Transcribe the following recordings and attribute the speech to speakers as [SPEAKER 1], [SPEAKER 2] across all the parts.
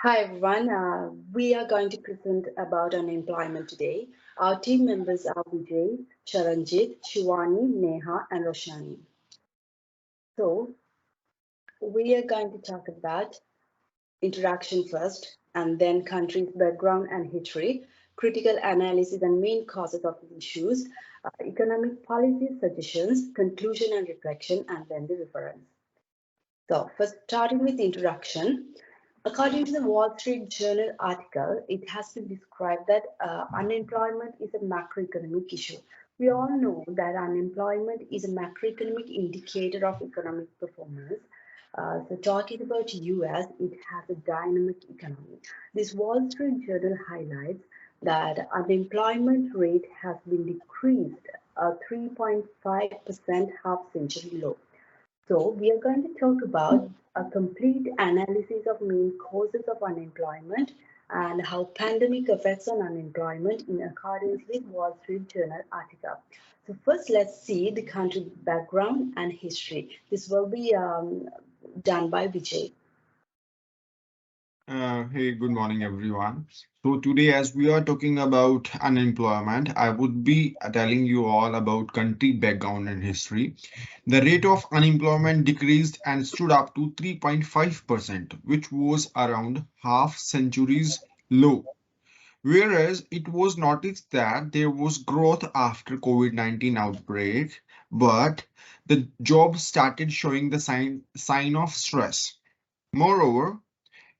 [SPEAKER 1] Hi everyone, we are going to present about unemployment today. Our team members are Vijay, Charanjit, Shivani, Neha and Roshani. So we are going to talk about introduction first and then country's background and history, critical analysis and main causes of the issues, economic policy suggestions, conclusion and reflection and then the reference. So, first starting with the introduction, according to the Wall Street Journal article, it has been described that unemployment is a macroeconomic issue. We all know that unemployment is a macroeconomic indicator of economic performance. So, talking about US, it has a dynamic economy. This Wall Street Journal highlights that unemployment rate has been decreased a 3.5% half century low. So, we are going to talk about a complete analysis of main causes of unemployment and how pandemic affects on unemployment in accordance with Wall Street Journal article. So, first, let's see the country background and history. This will be done by Vijay.
[SPEAKER 2] Hey, good morning, everyone. So today, as we are talking about unemployment, I would be telling you all about country background and history. The rate of unemployment decreased and stood up to 3.5%, which was around half centuries low. Whereas it was noticed that there was growth after COVID-19 outbreak, but the jobs started showing the sign of stress. Moreover,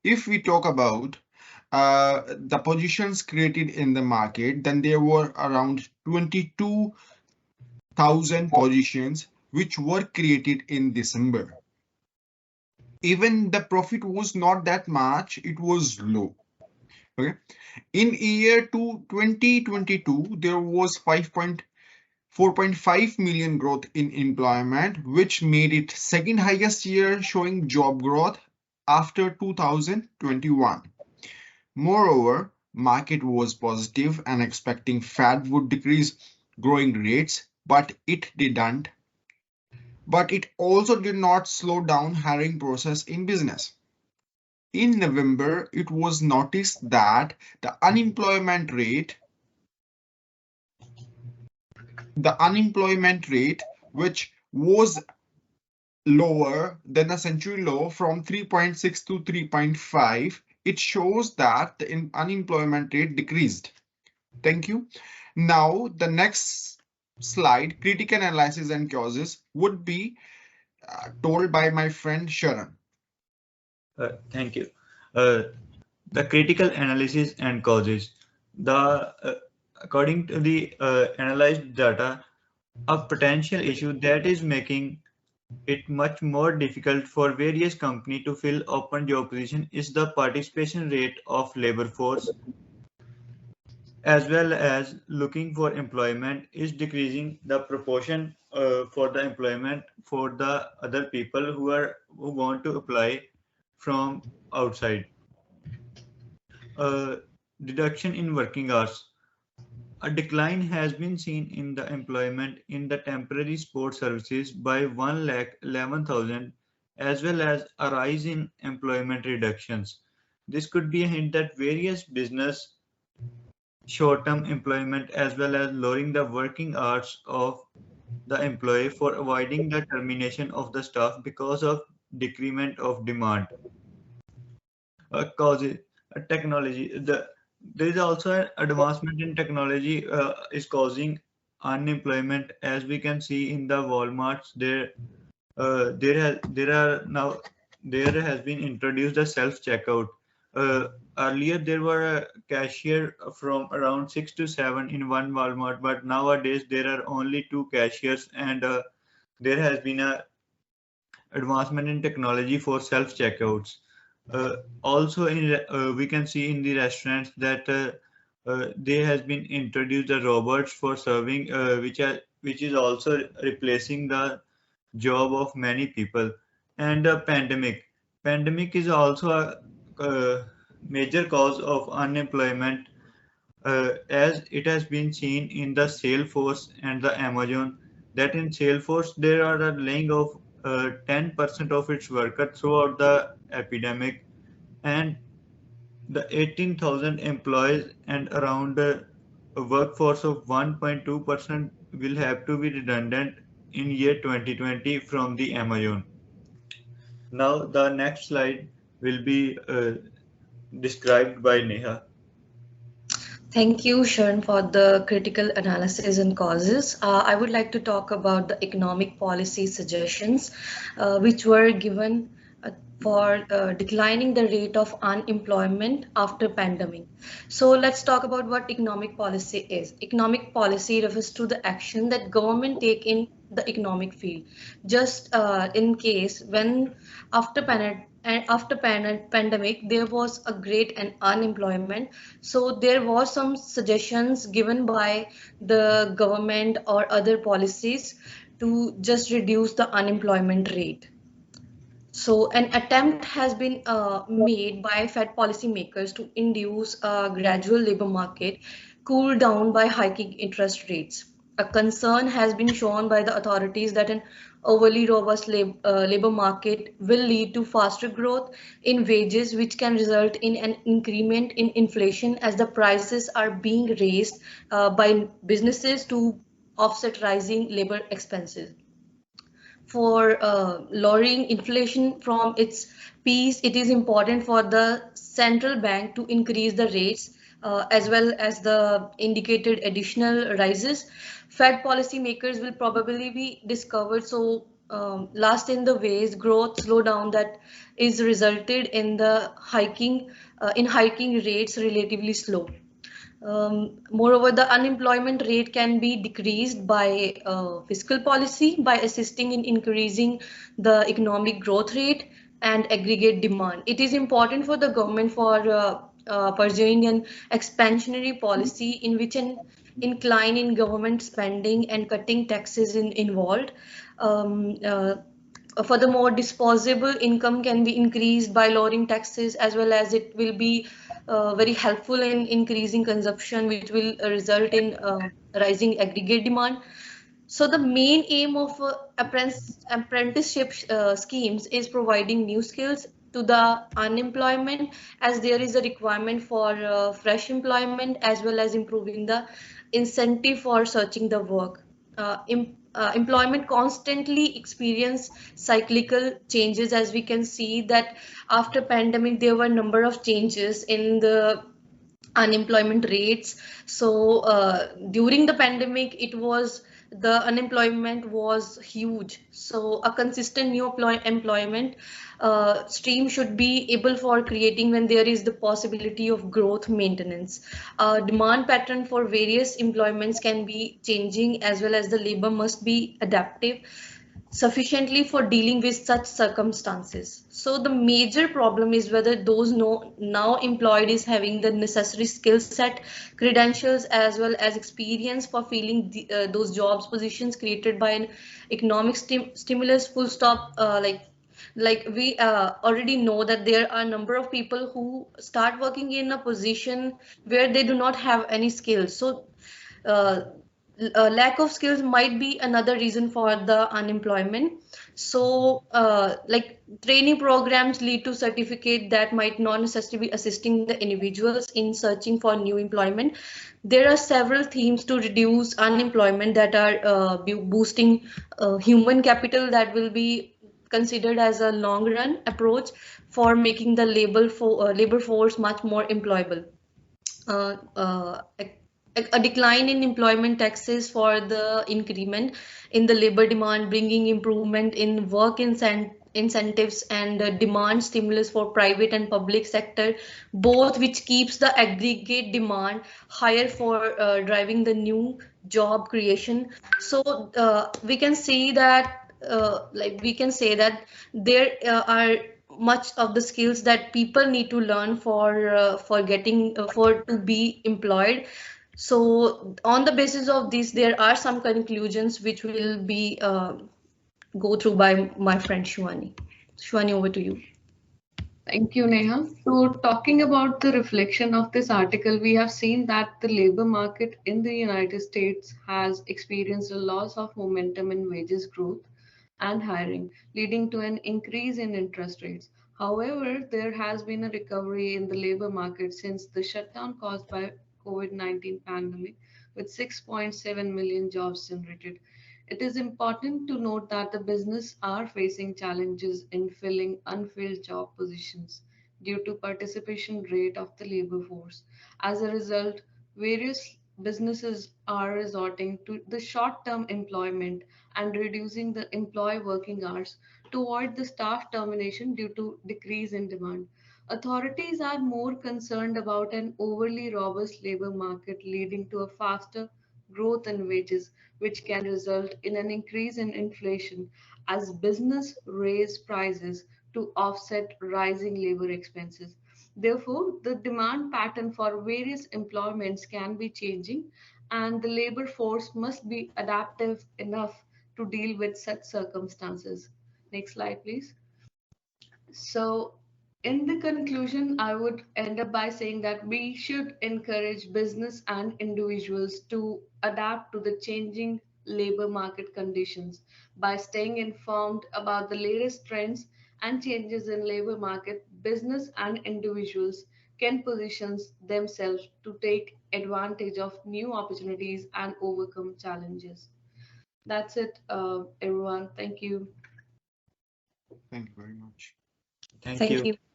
[SPEAKER 2] if we talk about the positions created in the market, then there were around 22,000 positions which were created in December. Even the profit was not that much, it was low. Okay. In year to 2022, there was 4.5 million growth in employment, which made it second highest year showing job growth after 2021. Moreover, market was positive and expecting Fed would decrease growing rates, but it didn't. But it also did not slow down hiring process in business. In November, it was noticed that the unemployment rate, which was lower than the century low from 3.6 to 3.5, it shows that the unemployment rate decreased. Thank you. Now, the next slide, critical analysis and causes, would be told by my friend Sharon.
[SPEAKER 3] Thank you. Uh, the critical analysis and causes. The according to the analyzed data, a potential issue that is making it much more difficult for various companies to fill open job position is the participation rate of labor force, as well as looking for employment is decreasing the proportion for the employment for the other people who want to apply from outside. uh, Deduction in working hours. A decline has been seen in the employment in the temporary support services by 1,11,000, as well as a rise in employment reductions. This could be a hint that various business short-term employment as well as lowering the working hours of the employee for avoiding the termination of the staff because of decrement of demand. Causes technology. There is also an advancement in technology is causing unemployment, as we can see in the Walmarts. There has been introduced a self checkout. Earlier there were a cashier from around 6 to 7 in one Walmart, but nowadays there are only two cashiers, and there has been a advancement in technology for self checkouts. Also, we can see in the restaurants that there has been introduced the robots for serving, which is also replacing the job of many people. And pandemic is also a major cause of unemployment, as it has been seen in the Salesforce and the Amazon, that in Salesforce there are a laying of 10% of its workers throughout the epidemic, and The 18,000 employees and around a workforce of 1.2% will have to be redundant in year 2020 from the Amazon. Now the next slide will be described by Neha.
[SPEAKER 4] Thank you, Sharon, for the critical analysis and causes. I would like to talk about the economic policy suggestions which were given for declining the rate of unemployment after pandemic. So let's talk about what economic policy is. Economic policy refers to the action that government take in the economic field. Just in case when after pandemic there was a great and unemployment, so there was some suggestions given by the government or other policies to just reduce the unemployment rate. So an attempt has been made by Fed policymakers to induce a gradual labor market cool down by hiking interest rates. A concern has been shown by the authorities that an overly robust labor market will lead to faster growth in wages, which can result in an increment in inflation as the prices are being raised by businesses to offset rising labor expenses. For lowering inflation from its peaks, it is important for the central bank to increase the rates as well as the indicated additional rises. Fed policymakers will probably be discovered. So last in the ways growth slowdown that is resulted in the hiking rates relatively slow. Moreover, the unemployment rate can be decreased by fiscal policy by assisting in increasing the economic growth rate and aggregate demand. It is important for the government for pursuing an expansionary policy in which an incline in government spending and cutting taxes involved. Um, uh, Furthermore, disposable income can be increased by lowering taxes, as well as it will be very helpful in increasing consumption, which will result in rising aggregate demand. So the main aim of apprenticeship schemes is providing new skills to the unemployment, as there is a requirement for fresh employment, as well as improving the incentive for searching the work. Employment constantly experience cyclical changes, as we can see that after pandemic there were a number of changes in the unemployment rates. So during the pandemic it was the unemployment was huge, so a consistent new employment stream should be able for creating when there is the possibility of growth maintenance. Demand pattern for various employments can be changing, as well as the labor must be adaptive sufficiently for dealing with such circumstances. So the major problem is whether those now employed is having the necessary skill set, credentials, as well as experience for filling those jobs positions created by an economic stimulus. Full stop. Like we already know that there are a number of people who start working in a position where they do not have any skills. So uh, lack of skills might be another reason for the unemployment. So like training programs lead to certificate that might not necessarily be assisting the individuals in searching for new employment. There are several themes to reduce unemployment that are boosting human capital that will be considered as a long run approach for making the labor force much more employable. uh, uh, a, a decline in employment taxes for the increment in the labor demand, bringing improvement in work incentives and demand stimulus for private and public sector, both which keeps the aggregate demand higher for driving the new job creation. So we can see that we can say that there are much of the skills that people need to learn for getting for to be employed. So on the basis of this, there are some conclusions which will be go through by my friend Shwani. Shwani, over to you.
[SPEAKER 5] Thank you, Neha. So, talking about the reflection of this article, we have seen that the labor market in the United States has experienced a loss of momentum in wages growth and hiring, leading to an increase in interest rates. However, there has been a recovery in the labor market since the shutdown caused by COVID-19 pandemic, with 6.7 million jobs generated. It is important to note that the business are facing challenges in filling unfilled job positions due to participation rate of the labor force. As a result, various businesses are resorting to the short-term employment and reducing the employee working hours to avoid the staff termination due to decrease in demand. Authorities are more concerned about an overly robust labor market leading to a faster growth in wages, which can result in an increase in inflation as business raise prices to offset rising labor expenses. Therefore, the demand pattern for various employments can be changing, and the labor force must be adaptive enough to deal with such circumstances. Next slide, please. So, in the conclusion, I would end up by saying that we should encourage business and individuals to adapt to the changing labor market conditions by staying informed about the latest trends and changes in labor market. Business and individuals can position themselves to take advantage of new opportunities and overcome challenges. That's it, everyone. Thank you.
[SPEAKER 2] Thank you very much.
[SPEAKER 3] Thank
[SPEAKER 4] Thank
[SPEAKER 3] you.
[SPEAKER 4] you.